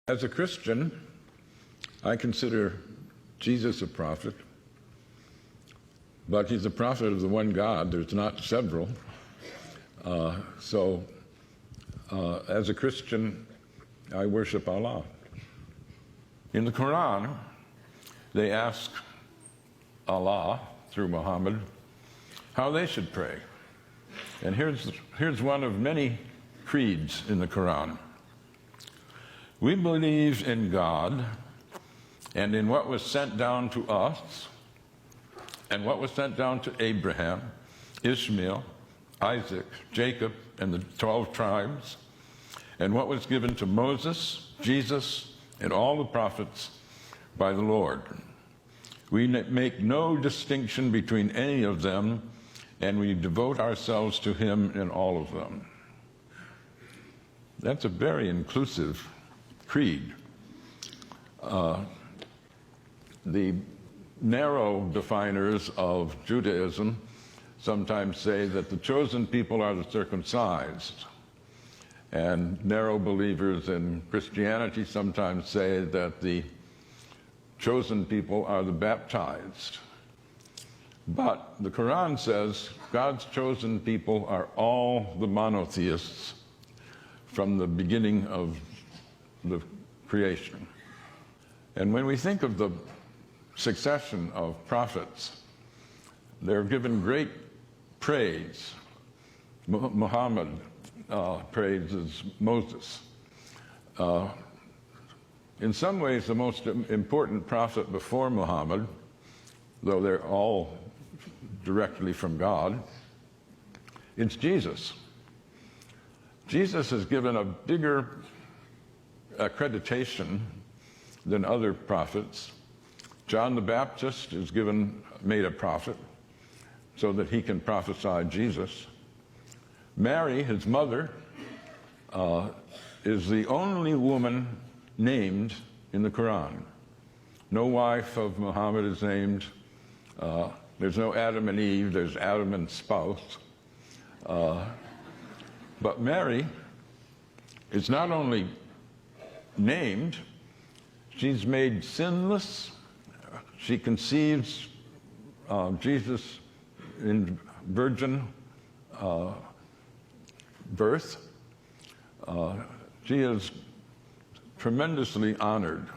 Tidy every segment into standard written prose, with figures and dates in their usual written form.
As a Christian, I consider Jesus a prophet, but he's a prophet of the one God. There's not several. As a Christian, I worship Allah. In the Quran, they ask Allah, through Muhammad, how they should pray. And here's one of many creeds in the Quran. We believe in God and in what was sent down to us and what was sent down to Abraham, Ishmael, Isaac, Jacob, and the 12 tribes, and what was given to Moses, Jesus, and all the prophets by the Lord. We make no distinction between any of them, and we devote ourselves to him in all of them. That's a very inclusive creed. The narrow definers of Judaism sometimes say that the chosen people are the circumcised, and narrow believers in Christianity sometimes say that the chosen people are the baptized. But the Quran says God's chosen people are all the monotheists from the beginning of the creation. And when we think of the succession of prophets, they're given great praise. Muhammad praises Moses. In some ways, the most important prophet before Muhammad, though they're all directly from God, it's Jesus. Jesus is given a bigger accreditation than other prophets. John the Baptist is made a prophet so that he can prophesy Jesus. Mary, his mother, is the only woman named in the Quran. No wife of Muhammad is named. There's no Adam and Eve, there's Adam and spouse. But Mary is not only named, she's made sinless. She conceives Jesus in virgin birth. She is tremendously honored.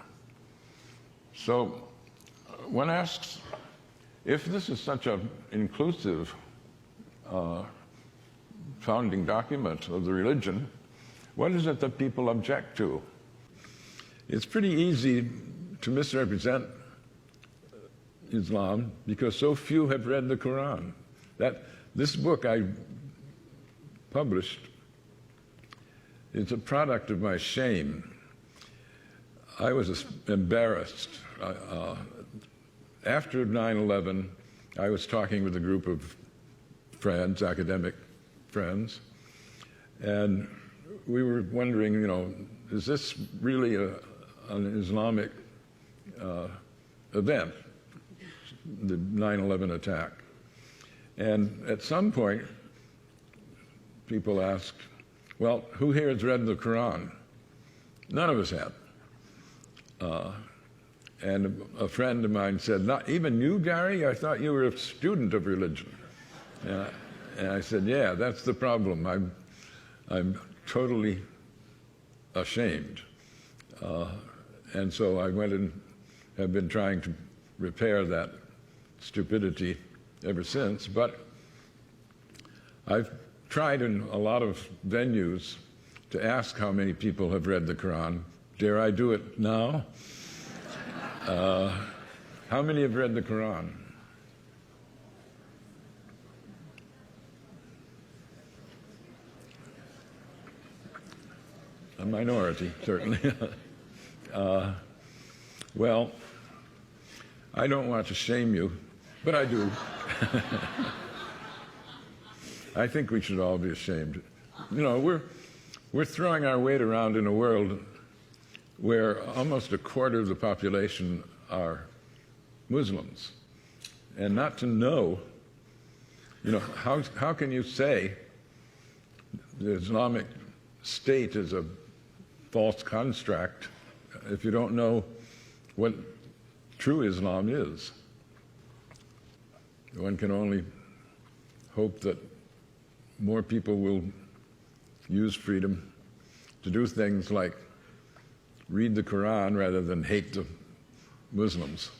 So one asks, if this is such an inclusive founding document of the religion, what is it that people object to? It's pretty easy to misrepresent Islam because so few have read the Quran. This book I published is a product of my shame. I was embarrassed. After 9/11, I was talking with a group of friends, academic friends, and we were wondering, is this really an Islamic event, the 9/11 attack? And at some point, people asked, well, who here has read the Quran? None of us had. And a friend of mine said, not even you, Gary? I thought you were a student of religion. And I said, yeah, that's the problem. I'm totally ashamed. And so I went and have been trying to repair that stupidity ever since. But I've tried in a lot of venues to ask how many people have read the Quran. Dare I do it now? How many have read the Quran? A minority, certainly. Well, I don't want to shame you, but I do. I think we should all be ashamed. We're throwing our weight around in a world where almost a quarter of the population are Muslims. And not to know, how can you say the Islamic State is a false construct if you don't know what true Islam is. One can only hope that more people will use freedom to do things like read the Quran rather than hate the Muslims.